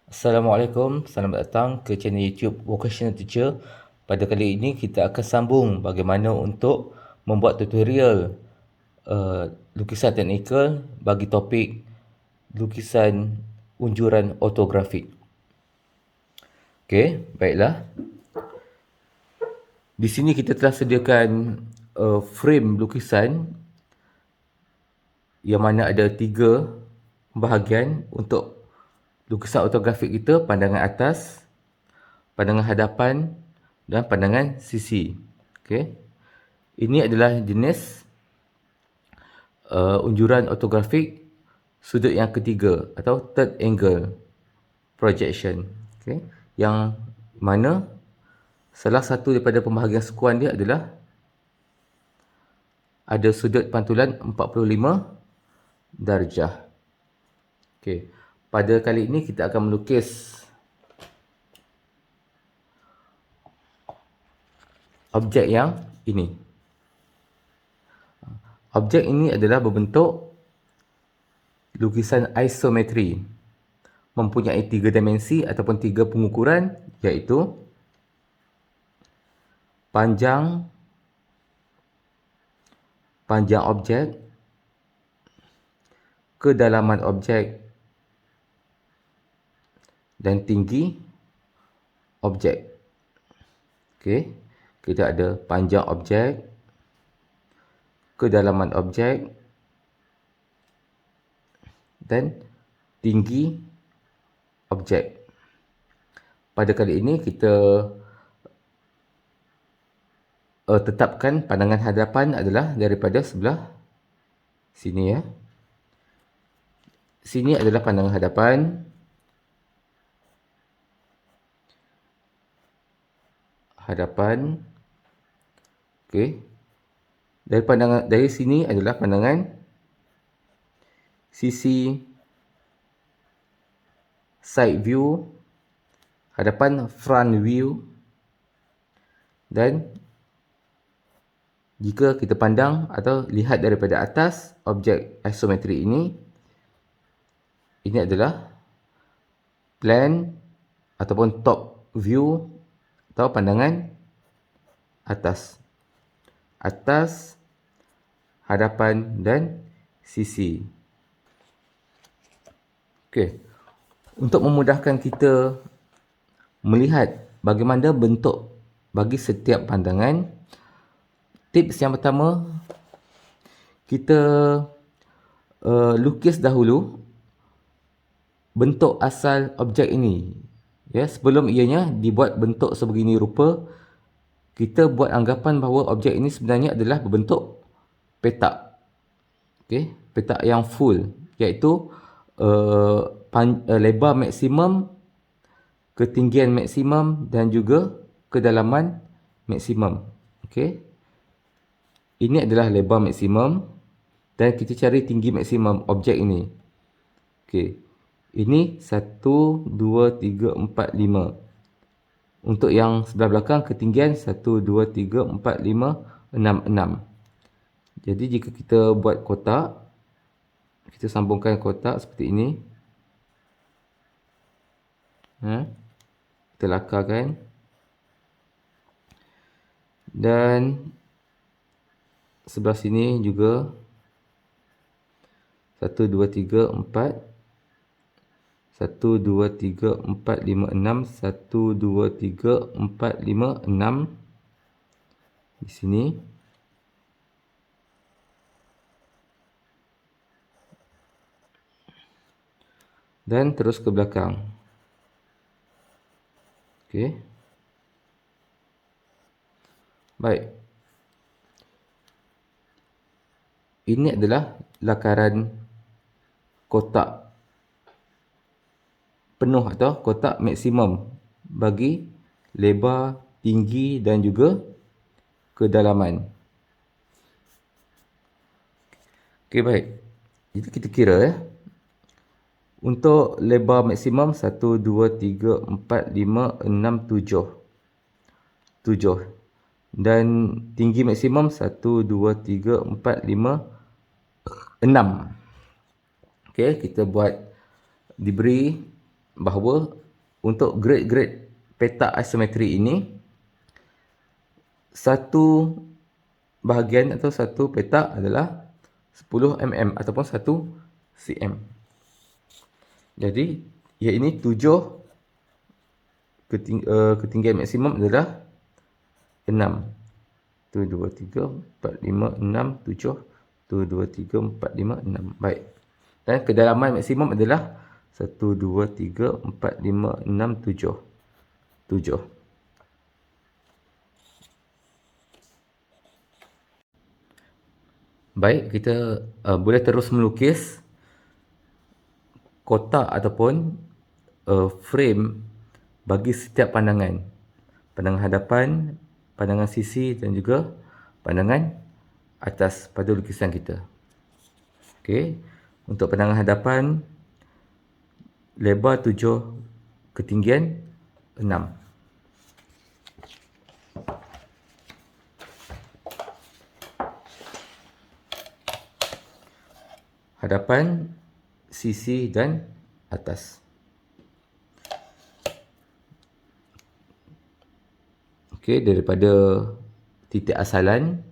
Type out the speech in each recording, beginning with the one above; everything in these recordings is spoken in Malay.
Assalamualaikum, selamat datang ke channel YouTube Vocational Teacher. Pada kali ini kita akan sambung bagaimana untuk membuat tutorial lukisan teknikal bagi topik lukisan unjuran ortografik. Okey, baiklah. Di sini kita telah sediakan frame lukisan yang mana ada 3 bahagian untuk lukisan ortografik kita: pandangan atas, pandangan hadapan dan pandangan sisi. Okey. Ini adalah jenis unjuran ortografik sudut yang ketiga atau third angle projection. Okey. Yang mana salah satu daripada pembahagian sukuan dia adalah ada sudut pantulan 45 darjah. Okey. Pada kali ini kita akan melukis objek yang ini. Objek ini adalah berbentuk lukisan isometri, mempunyai 3 dimensi ataupun 3 pengukuran, iaitu panjang objek, kedalaman objek dan tinggi objek. Okey, kita ada panjang objek, kedalaman objek dan tinggi objek. Pada kali ini kita tetapkan pandangan hadapan adalah daripada sebelah sini ya. Sini adalah pandangan hadapan. Okey. Dari sini adalah pandangan sisi side view, hadapan front view, dan jika kita pandang atau lihat daripada atas objek isometri ini adalah plan ataupun top view atau pandangan atas, hadapan dan sisi. Okey. Untuk memudahkan kita melihat bagaimana bentuk bagi setiap pandangan, tips yang pertama, kita lukis dahulu bentuk asal objek ini. Ya, sebelum ianya dibuat bentuk sebegini rupa, kita buat anggapan bahawa objek ini sebenarnya adalah berbentuk petak. Okey, petak yang full, iaitu lebar maksimum, ketinggian maksimum dan juga kedalaman maksimum. Okey. Ini adalah lebar maksimum dan kita cari tinggi maksimum objek ini. Okey. Ini 1, 2, 3, 4, 5. Untuk yang sebelah belakang ketinggian 1, 2, 3, 4, 5, 6, 6. Jadi jika kita buat kotak, kita sambungkan kotak seperti ini. Kita lakarkan. Dan sebelah sini juga 1, 2, 3, 4. 1, 2, 3, 4, 5, 6. 1, 2, 3, 4, 5, 6. Di sini. Dan terus ke belakang. Okey. Baik. Ini adalah lakaran kotak penuh atau kotak maksimum bagi lebar, tinggi dan juga kedalaman. Okey, baik. Jadi kita kira ya. Untuk lebar maksimum 1, 2, 3, 4, 5, 6, 7. 7. Dan tinggi maksimum 1, 2, 3, 4, 5, 6. Okey, kita buat diberi bahawa untuk grade-grade peta asimetri ini, satu bahagian atau satu petak adalah 10 mm ataupun 1 cm. Jadi, ia ini 7 ketinggian maksimum adalah 6. 1, 2, 3, 4, 5, 6, 7. 1, 2, 3, 4, 5, 6. Baik. Dan kedalaman maksimum adalah 1, 2, 3, 4, 5, 6, 7. 7. Baik, kita boleh terus melukis kotak ataupun frame bagi setiap pandangan. Pandangan hadapan, pandangan sisi dan juga pandangan atas pada lukisan kita. Okey, untuk pandangan hadapan, lebar 7, ketinggian 6. Hadapan, sisi dan atas. Okey, daripada titik asalan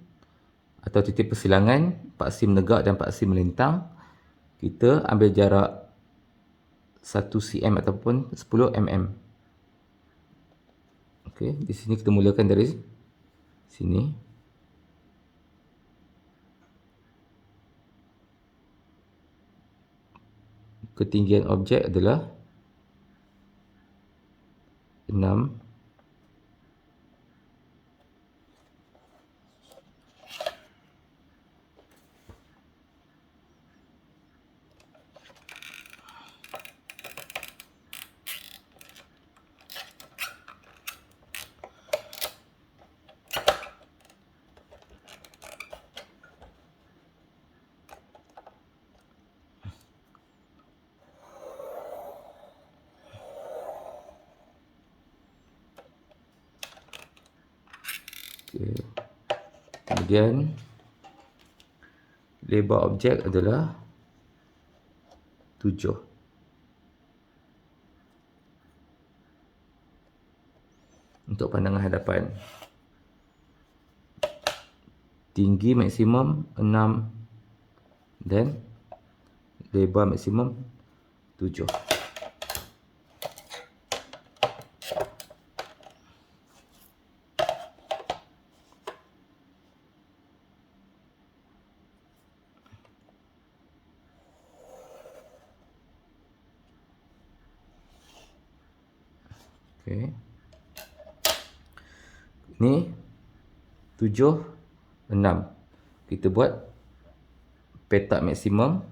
atau titik persilangan, paksi menegak dan paksi melintang, kita ambil jarak 1 cm ataupun 10 mm. Okey, di sini kita mulakan dari sini. Ketinggian objek adalah 6. Okay. Kemudian lebar objek adalah 7. Untuk pandangan hadapan, tinggi maksimum 6 dan lebar maksimum 7. Okey. Ni 7, 6. Kita buat petak maksimum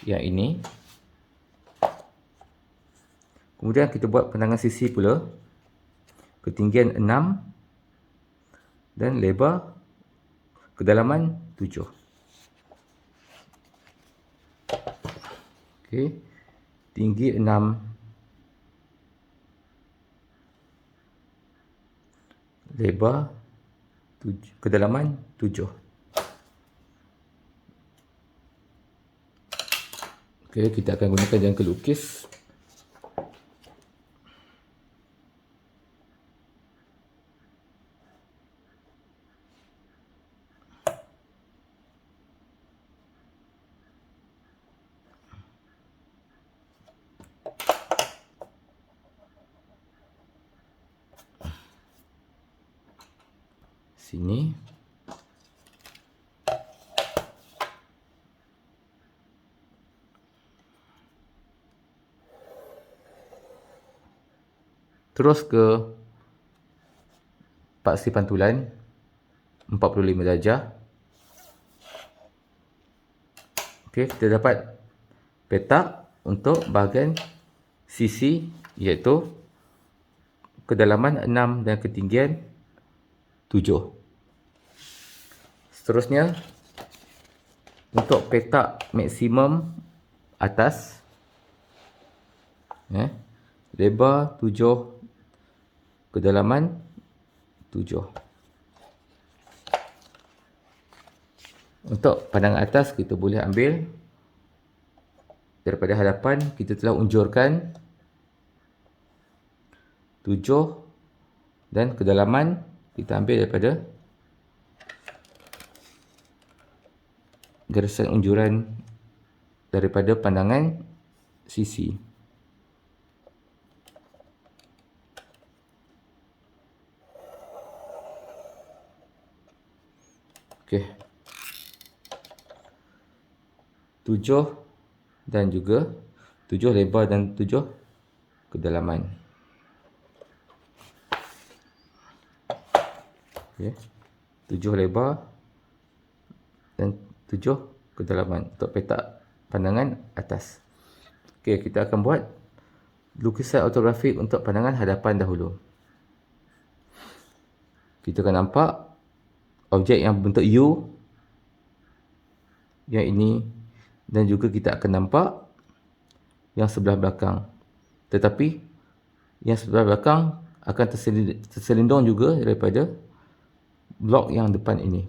yang ini. Kemudian kita buat pandangan sisi pula. Ketinggian 6 dan lebar kedalaman 7. Okey. Tinggi 6, lebar 7, kedalaman 7. Okey, kita akan gunakan jangka lukis. Sini. Terus ke paksi pantulan 45 darjah. Okey, kita dapat petak untuk bahagian sisi, iaitu kedalaman 6 dan ketinggian 7. Seterusnya, untuk petak maksimum atas, lebar 7, kedalaman 7. Untuk pandangan atas, kita boleh ambil daripada hadapan, kita telah unjurkan 7 dan kedalaman kita ambil daripada garisan unjuran daripada pandangan sisi. Okey. 7 dan juga 7 lebar dan 7 kedalaman. Okey. 7 lebar dan 7 kedalaman untuk petak pandangan atas. Okey, kita akan buat lukisan ortografik untuk pandangan hadapan dahulu. Kita akan nampak objek yang berbentuk U yang ini, dan juga kita akan nampak yang sebelah belakang. Tetapi yang sebelah belakang akan terselindung juga daripada blok yang depan ini.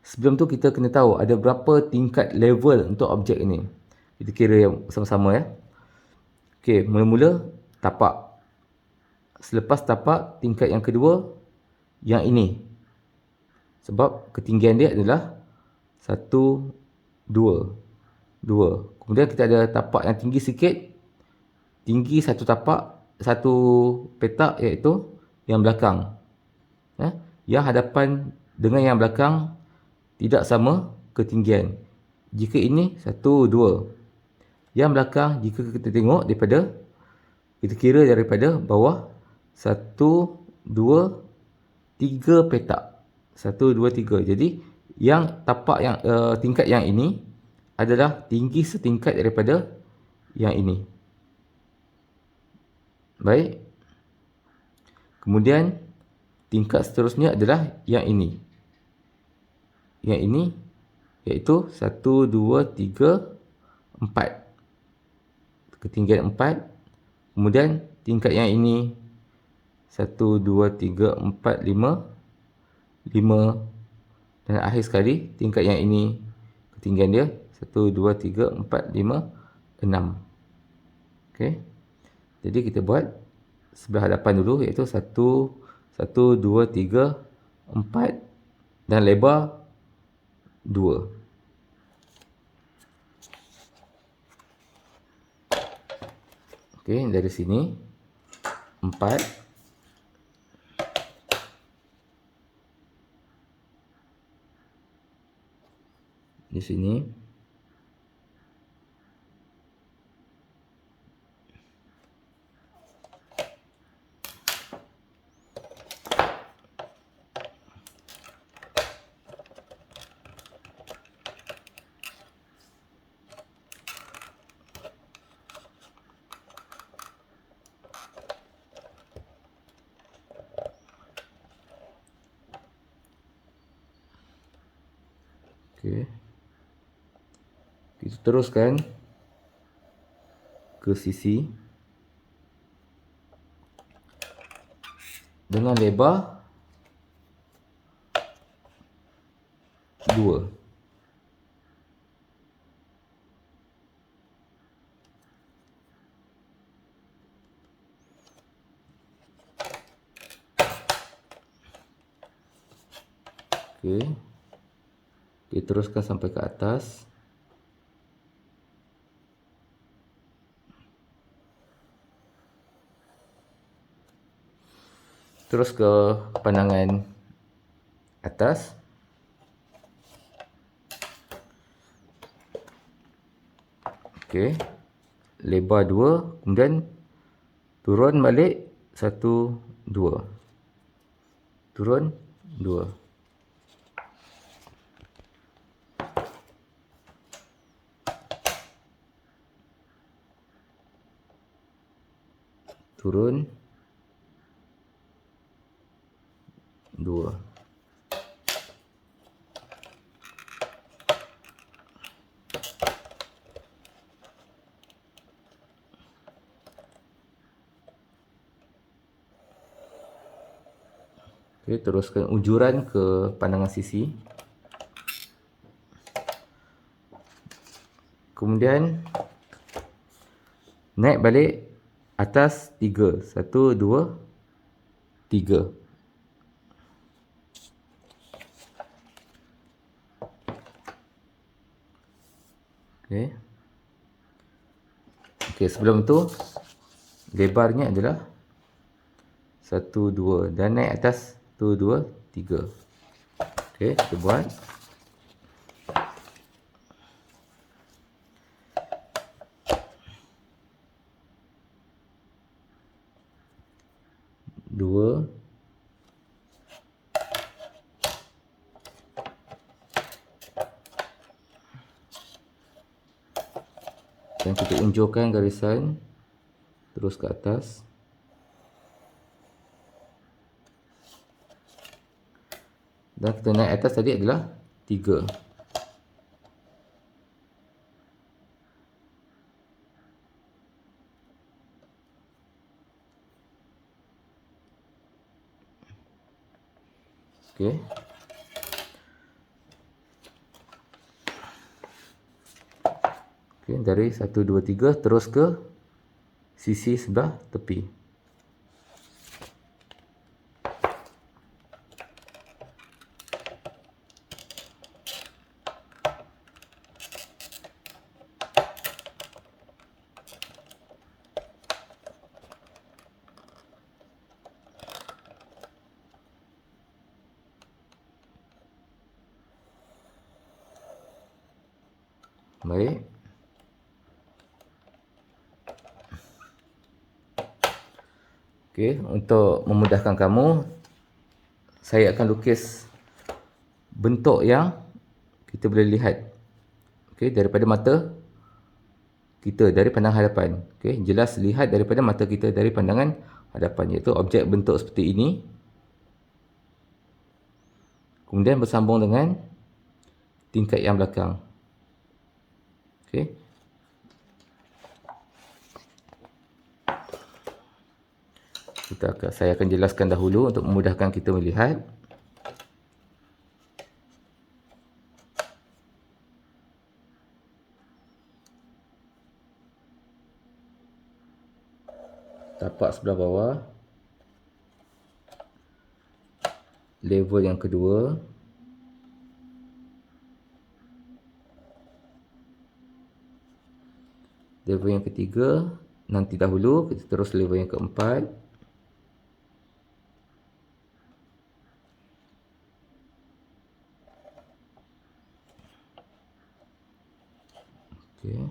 Sebelum tu kita kena tahu ada berapa tingkat level untuk objek ini. Kita kira yang sama-sama ya. Okey, mula-mula tapak. Selepas tapak, tingkat yang kedua yang ini. Sebab ketinggian dia adalah 1, 2, 2. Kemudian kita ada tapak yang tinggi sikit. Tinggi satu tapak, satu petak, iaitu yang belakang. Yang hadapan dengan yang belakang tidak sama ketinggian. Jika ini 1, 2. Yang belakang, jika kita tengok daripada, kita kira daripada bawah 1, 2, 3 petak. 1, 2, 3. Jadi yang tapak yang tingkat yang ini adalah tinggi setingkat daripada yang ini. Baik. Kemudian tingkat seterusnya adalah yang ini. Yang ini iaitu 1, 2, 3, 4. Ketinggian 4. Kemudian tingkat yang ini 1, 2, 3, 4, 5. 5. Dan akhir sekali tingkat yang ini ketinggian dia 1, 2, 3, 4, 5, 6. Okey. Jadi kita buat sebelah hadapan dulu, iaitu 1, 2, 3, 4 dan lebar 2. Okey, dari sini 4. Di sini okey. Kita teruskan ke sisi dengan lebar 2. Okey. Kita teruskan sampai ke atas. Terus ke pandangan atas. Okey. Lebar 2, kemudian turun balik 1, 2. Turun 2. Turun 2. Okey, teruskan unjuran ke pandangan sisi. Kemudian naik balik atas 3. 1, 2, 3. Okey. Okey, sebelum tu lebarnya adalah 1, 2 dan naik atas 1, 2, 3. Okey, kita buat. Dua. Dan kita unjurkan garisan terus ke atas. Dan kita naik atas tadi adalah 3. Okey. Okey, dari 1, 2, 3 terus ke sisi sebelah tepi. Baik. Okey, untuk memudahkan kamu, saya akan lukis bentuk yang kita boleh lihat. Okey, daripada mata kita, dari pandangan hadapan. Okey, jelas lihat daripada mata kita dari pandangan hadapan, iaitu objek bentuk seperti ini. Kemudian bersambung dengan tingkat yang belakang. Okey. Saya akan jelaskan dahulu untuk memudahkan kita melihat. Tapak sebelah bawah. Level yang kedua. Level yang ketiga. Nanti dahulu, kita terus level yang keempat. Okey.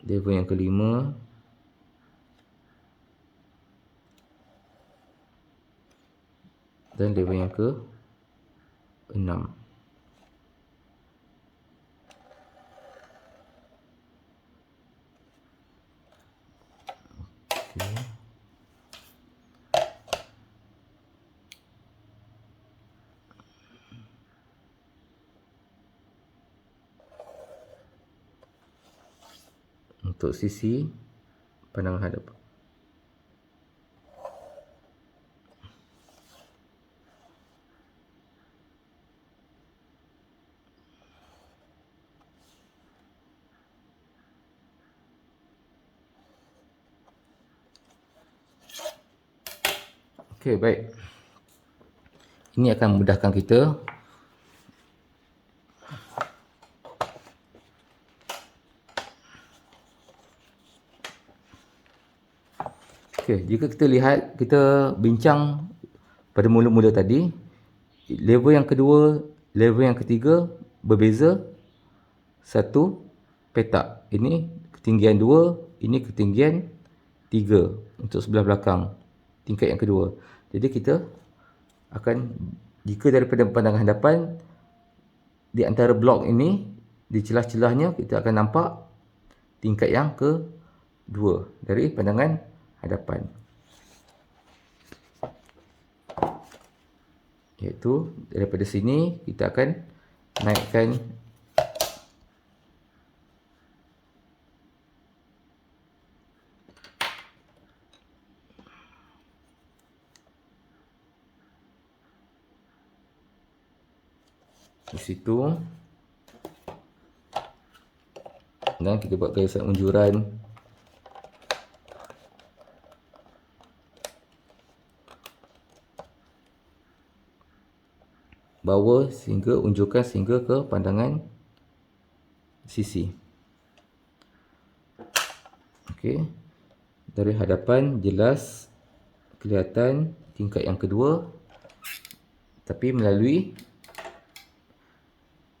Level yang kelima. Dan level yang ke-6. Okay. Untuk sisi pandangan hadapan. Okey, baik. Ini akan memudahkan kita. Okey, jika kita lihat, kita bincang pada mula-mula tadi, level yang kedua, level yang ketiga berbeza 1 petak. Ini ketinggian 2, ini ketinggian 3 untuk sebelah belakang, tingkat yang kedua. Jadi kita akan, jika daripada pandangan hadapan, di antara blok ini, di celah-celahnya kita akan nampak tingkat yang kedua dari pandangan hadapan. Iaitu daripada sini kita akan naikkan di situ, dan kita buat garisan unjuran bawah sehingga unjurkan sehingga ke pandangan sisi. Okey. Dari hadapan jelas kelihatan tingkat yang kedua, tapi melalui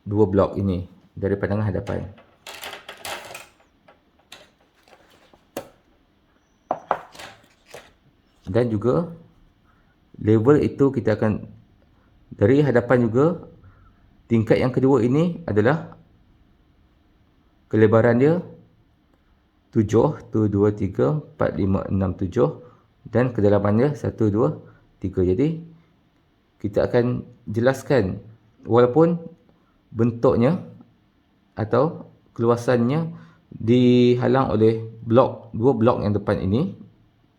dua blok ini dari pandangan hadapan. Dan juga level itu kita akan dari hadapan juga, tingkat yang kedua ini adalah kelebaran dia 7, 1, 2, 3, 4, 5, 6, 7 dan kedalamannya 1, 2, 3. Jadi kita akan jelaskan walaupun bentuknya atau keluasannya dihalang oleh dua blok yang depan ini,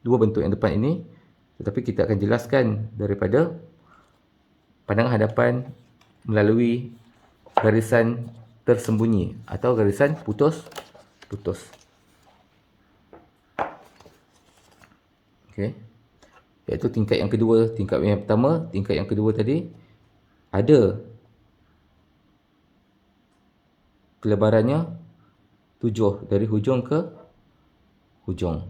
dua bentuk yang depan ini, tetapi kita akan jelaskan daripada pandangan hadapan melalui garisan tersembunyi atau garisan putus. Okey. Iaitu tingkat yang kedua, tingkat yang pertama, tingkat yang kedua tadi ada kelebarannya 7 dari hujung ke hujung.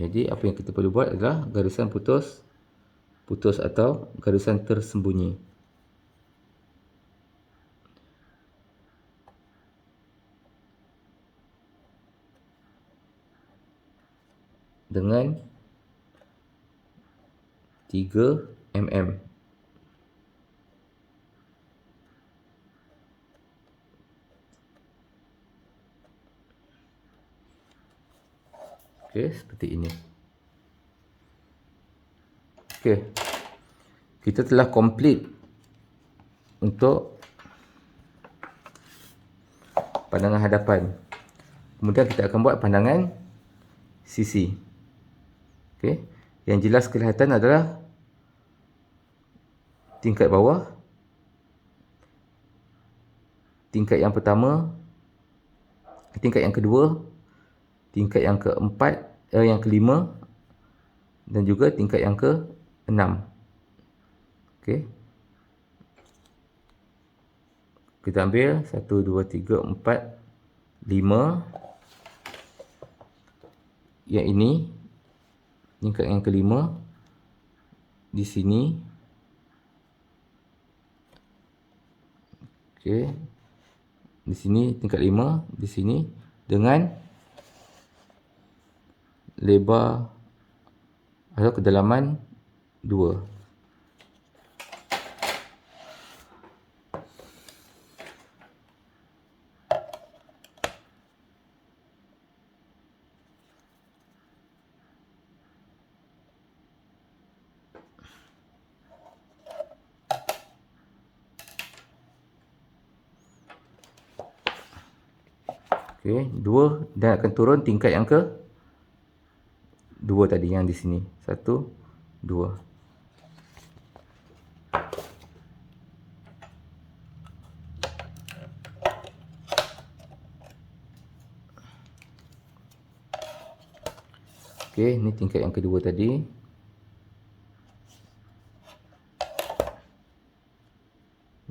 Jadi apa yang kita perlu buat adalah garisan putus atau garisan tersembunyi. Dengan 3 mm. Okey, seperti ini. Okey. Kita telah complete untuk pandangan hadapan. Kemudian kita akan buat pandangan sisi. Okey. Yang jelas kelihatan adalah tingkat bawah, tingkat yang pertama, tingkat yang kedua, tingkat yang keempat, yang kelima dan juga tingkat yang ke-6. Okey. Kita ambil 1, 2, 3, 4, 5. Yang ini tingkat yang kelima di sini. Okey. Di sini tingkat 5, di sini dengan lebar atau kedalaman 2. Okey, 2 dan akan turun tingkat yang ke 2 tadi yang di sini. 1, 2. Okey, ni tingkat yang kedua tadi.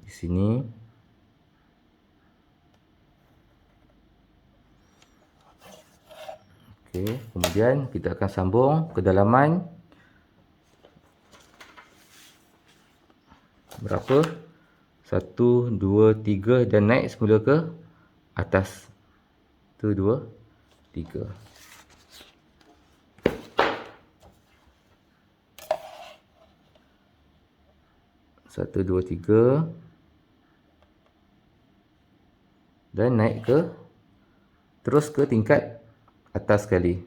Di sini. Okey, kemudian kita akan sambung kedalaman berapa? 1, 2, 3 dan naik semula ke atas. 1, 2, 3. Satu, dua, tiga. Dan naik ke, terus ke tingkat atas sekali.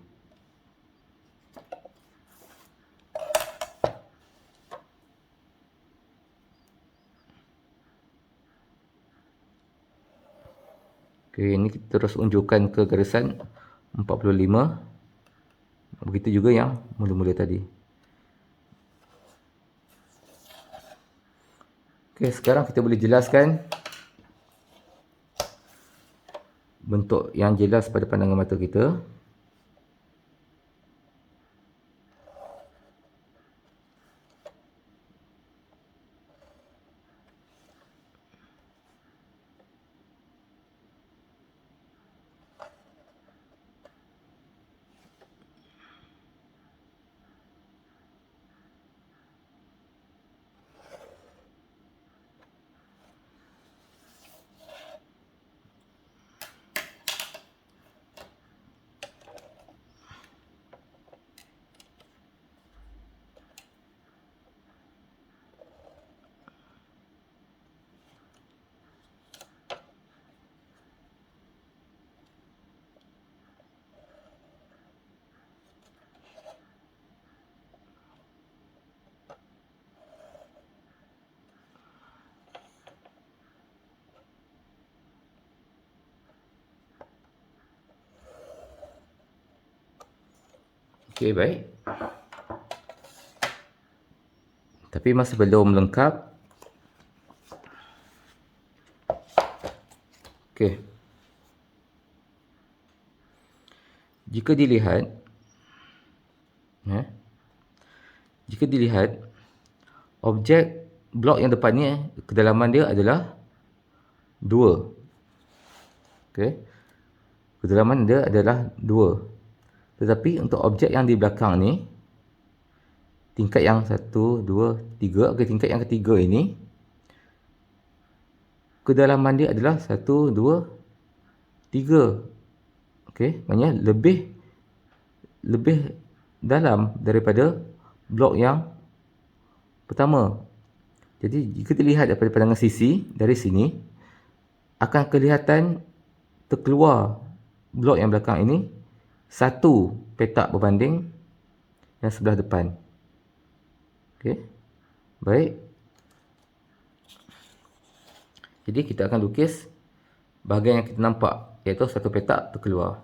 Okey, ini kita terus unjukkan ke garisan 45. Begitu juga yang mula-mula tadi. Okey, sekarang kita boleh jelaskan bentuk yang jelas pada pandangan mata kita. Okey, baik. Tapi masih belum lengkap. Okey. Jika dilihat, objek blok yang depan ni, kedalaman dia adalah 2. Okey. Kedalaman dia adalah 2. Tetapi untuk objek yang di belakang ni, tingkat yang 1, 2, 3, okey, tingkat yang ketiga ini, kedalaman dia adalah 1, 2, 3. Okey, maknanya lebih dalam daripada blok yang pertama. Jadi jika dilihat daripada pandangan sisi dari sini, akan kelihatan terkeluar blok yang belakang ini satu petak berbanding yang sebelah depan. Okey. Baik. Jadi kita akan lukis bahagian yang kita nampak, iaitu satu petak terkeluar.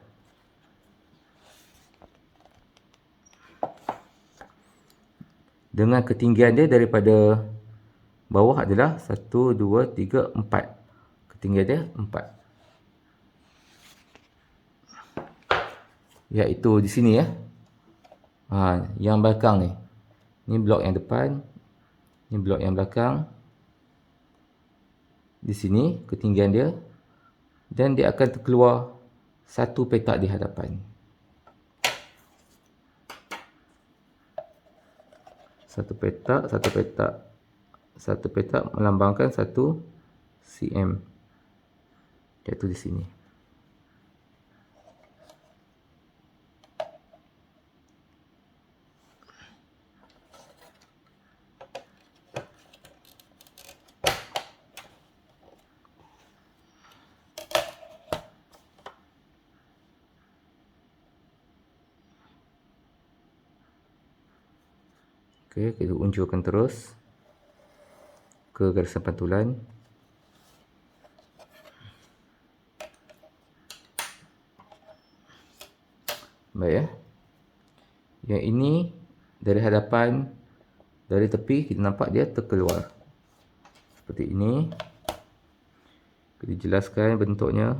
Dengan ketinggian dia daripada bawah adalah 1, 2, 3, 4. Ketinggian dia 4. Iaitu di sini ya. Yang belakang ni. Ni blok yang depan. Ni blok yang belakang. Di sini ketinggian dia. Dan dia akan terkeluar satu petak di hadapan. Satu petak melambangkan 1 cm. Iaitu di sini. Okey, kita unjurkan terus ke garisan pantulan. Baik ya. Yang ini dari hadapan, dari tepi kita nampak dia terkeluar. Seperti ini. Kita jelaskan bentuknya.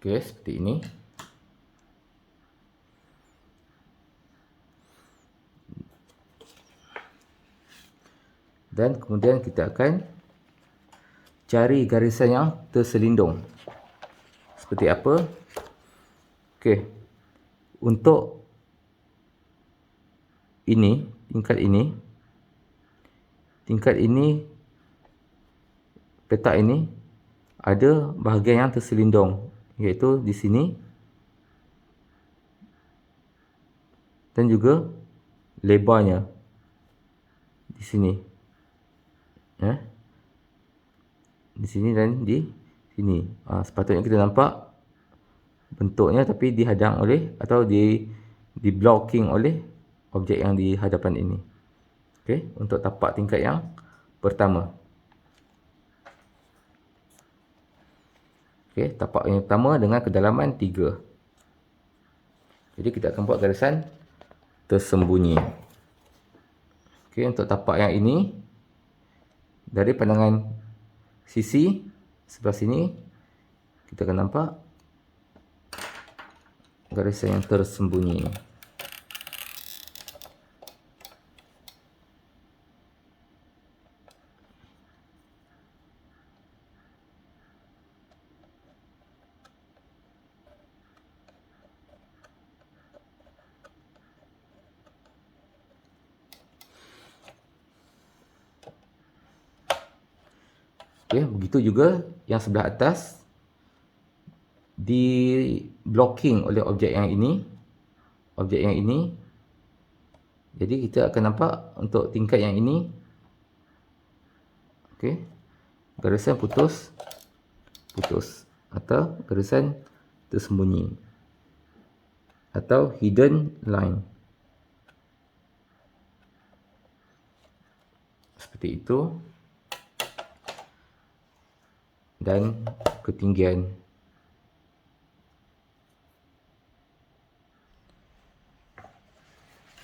Okey, seperti ini. Dan kemudian kita akan cari garisan yang terselindung. Seperti apa? Okey. Untuk ini, tingkat ini, petak ini ada bahagian yang terselindung, iaitu di sini dan juga lebarnya di sini. Di sini dan di sini. Sepatutnya kita nampak bentuknya, tapi dihadang oleh atau di blocking oleh objek yang di hadapan ini. Okey, untuk tapak tingkat yang pertama. Okey, tapak yang pertama dengan kedalaman 3. Jadi kita akan buat garisan tersembunyi. Okey, untuk tapak yang ini, dari pandangan sisi sebelah sini, kita akan nampak garisan yang tersembunyi. Okey, begitu juga yang sebelah atas di blocking oleh objek yang ini. Jadi kita akan nampak untuk tingkat yang ini, okey, garisan putus atau garisan tersembunyi atau hidden line. Seperti itu. Dan ketinggian.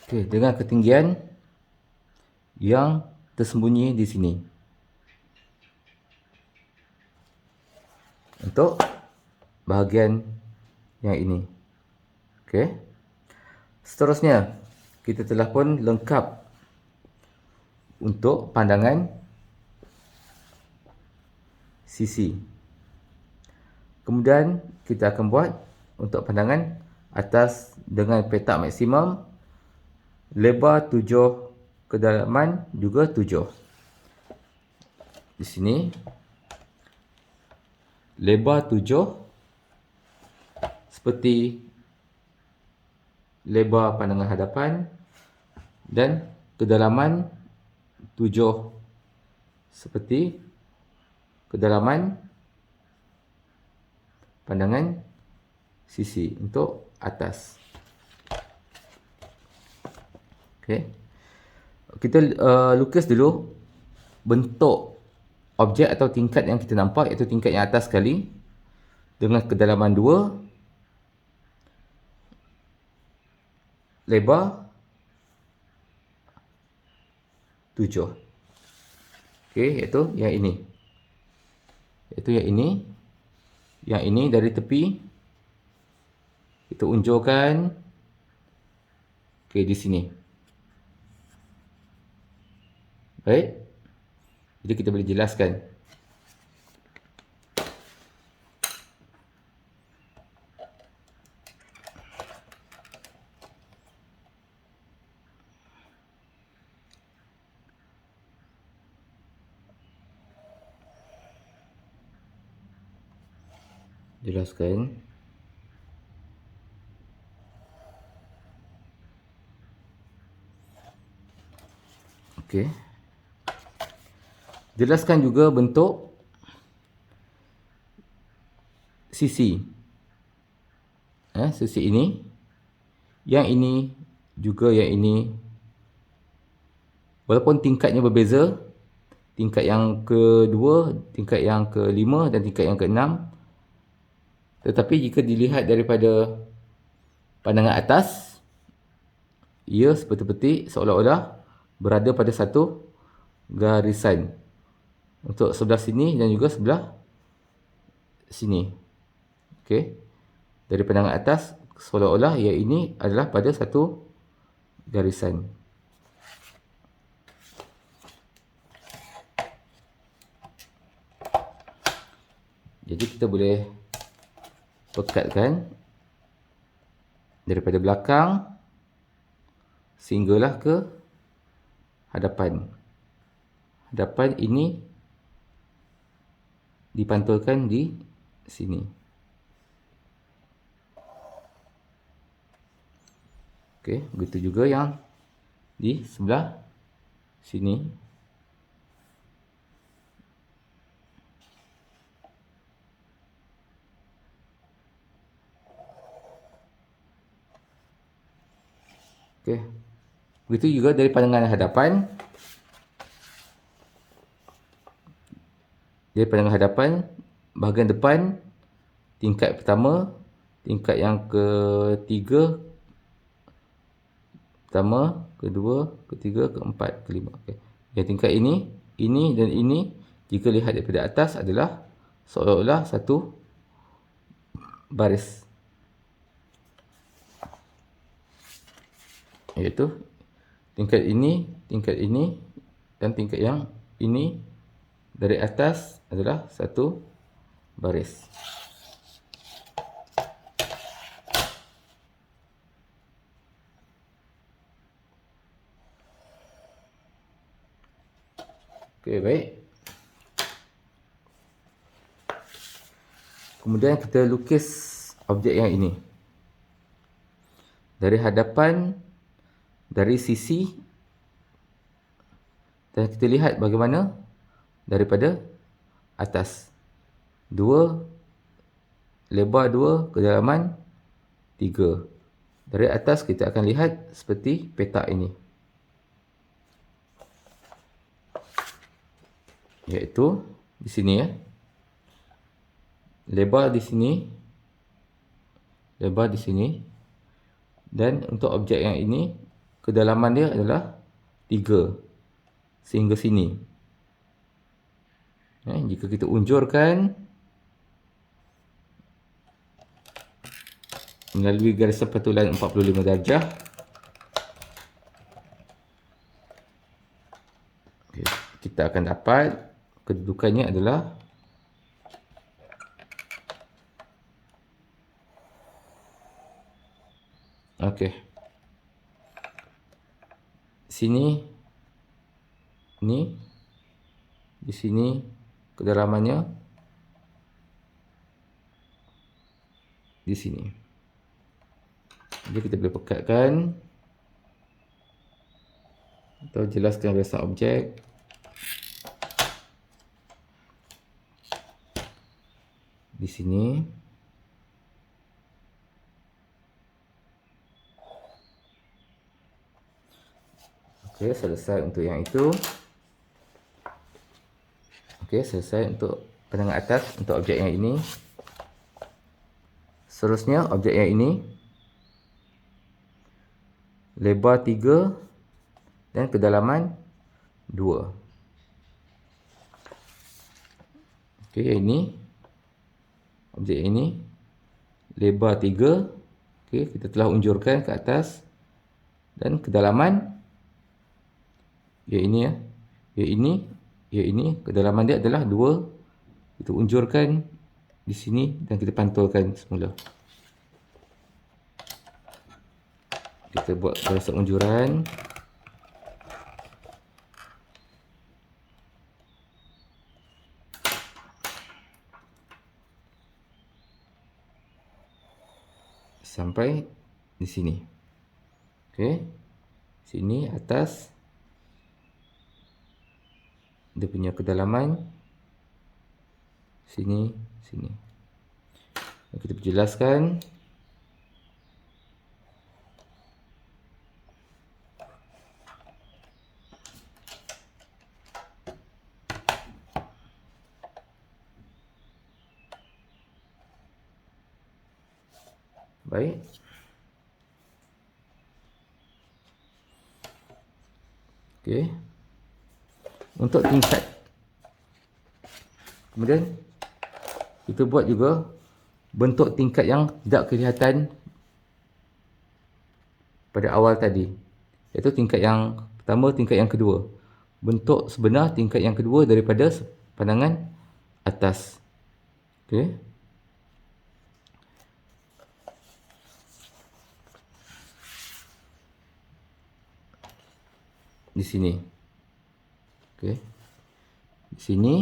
Okey, dengan ketinggian yang tersembunyi di sini. Untuk bahagian yang ini. Okey. Seterusnya, kita telah pun lengkap untuk pandangan sisi. Kemudian kita akan buat untuk pandangan atas dengan petak maksimum, lebar 7, kedalaman juga 7. Di sini lebar 7 seperti lebar pandangan hadapan, dan kedalaman 7 seperti kedalaman pandangan sisi untuk atas. Okey. Kita lukis dulu bentuk objek atau tingkat yang kita nampak, iaitu tingkat yang atas sekali dengan kedalaman 2, lebar 7. Okey, iaitu yang ini. Yang ini dari tepi kita unjurkan di sini. Baik. Jadi kita boleh jelaskan. Okey. Jelaskan juga bentuk sisi. Sisi ini, yang ini juga yang ini. Walaupun tingkatnya berbeza, tingkat yang kedua, tingkat yang kelima dan tingkat yang keenam, tetapi jika dilihat daripada pandangan atas, ia seperti seolah-olah berada pada satu garisan. Untuk sebelah sini dan juga sebelah sini. Okey. Dari pandangan atas, seolah-olah ia ini adalah pada satu garisan. Jadi kita boleh pekatkan daripada belakang sehinggalah ke hadapan. Hadapan ini dipantulkan di sini. Okey, begitu juga yang di sebelah sini. Okey. Begitu juga dari pandangan hadapan. Dari pandangan hadapan, bahagian depan, tingkat pertama, tingkat yang ketiga, pertama, kedua, ketiga, keempat, kelima. Okay. Yang tingkat ini dan ini, jika lihat daripada atas adalah seolah-olah satu baris. Iaitu tingkat ini dan tingkat yang ini dari atas adalah satu baris. Okey, baik. Kemudian kita lukis objek yang ini. Dari hadapan, dari sisi, dan kita lihat bagaimana daripada atas. 2, lebar 2, kedalaman 3. Dari atas kita akan lihat seperti petak ini. Iaitu di sini ya. Lebar di sini. Lebar di sini. Dan untuk objek yang ini, kedalaman dia adalah 3 sehingga sini. Jika kita unjurkan melalui garisan patulan 45 darjah, kita akan dapat kedudukannya adalah sini, ini, di sini kedalamannya, di sini. Jadi kita boleh pekatkan atau jelaskan garisan objek. Di sini. Okey, selesai untuk yang itu. Okey, selesai untuk pandangan atas untuk objek yang ini. Seterusnya, objek yang ini. Lebar 3 dan kedalaman 2. Okey, yang ini. Objek ini. Lebar 3. Okey, kita telah unjurkan ke atas. Dan kedalaman. Yang ini ya. Yang ini. Yang ini. Kedalaman dia adalah 2. Kita unjurkan di sini dan kita pantulkan semula. Kita buat garisan unjuran. Sampai di sini. Okey. Sini atas. Dia punya kedalaman. Sini, sini. Kita perjelaskan. Baik. Okey. Untuk tingkat. Kemudian kita buat juga bentuk tingkat yang tidak kelihatan pada awal tadi. Iaitu tingkat yang pertama, tingkat yang kedua. Bentuk sebenar tingkat yang kedua daripada pandangan atas. Okey. Di sini. Okey. Di sini.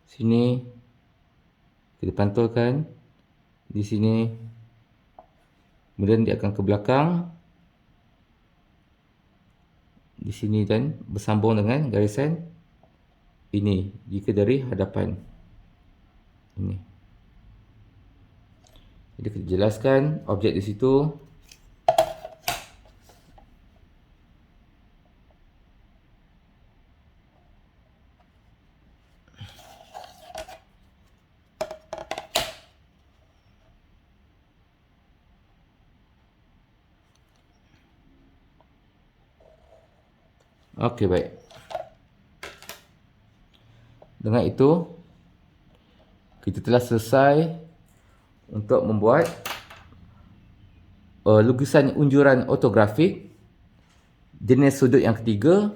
Sini. Kita pantulkan. Di sini. Kemudian dia akan ke belakang di sini dan bersambung dengan garisan ini jika dari hadapan ini. Jadi kita jelaskan objek di situ. Okey, baik. Dengan itu, kita telah selesai untuk membuat lukisan unjuran ortografik jenis sudut yang ketiga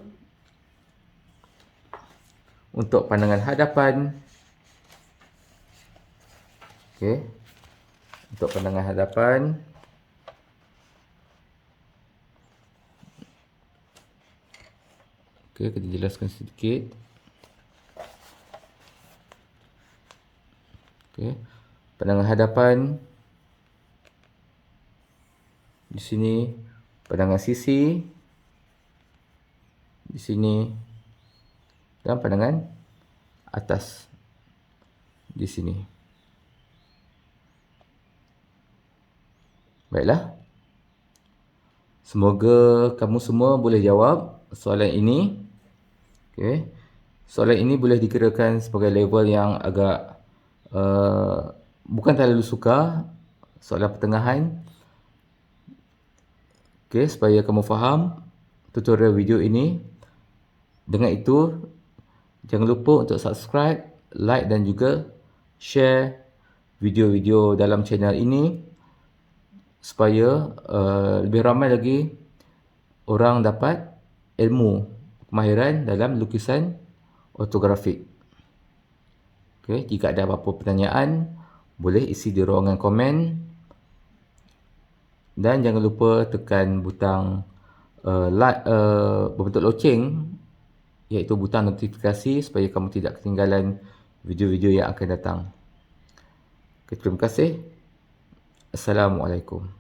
untuk pandangan hadapan. Okey. Untuk pandangan hadapan. Okey, kita jelaskan sedikit. Okey. Pandangan hadapan di sini, pandangan sisi di sini, dan pandangan atas di sini. Baiklah. Semoga kamu semua boleh jawab soalan ini. Okey. Soalan ini boleh dikirakan sebagai level yang agak bukan terlalu sukar, soalan pertengahan. Okey, supaya kamu faham tutorial video ini. Dengan itu, jangan lupa untuk subscribe, like dan juga share video-video dalam channel ini supaya lebih ramai lagi orang dapat ilmu kemahiran dalam lukisan ortografik. Okay, jika ada apa-apa pertanyaan, boleh isi di ruangan komen. Dan jangan lupa tekan butang like berbentuk loceng, iaitu butang notifikasi supaya kamu tidak ketinggalan video-video yang akan datang. Okay, terima kasih. Assalamualaikum.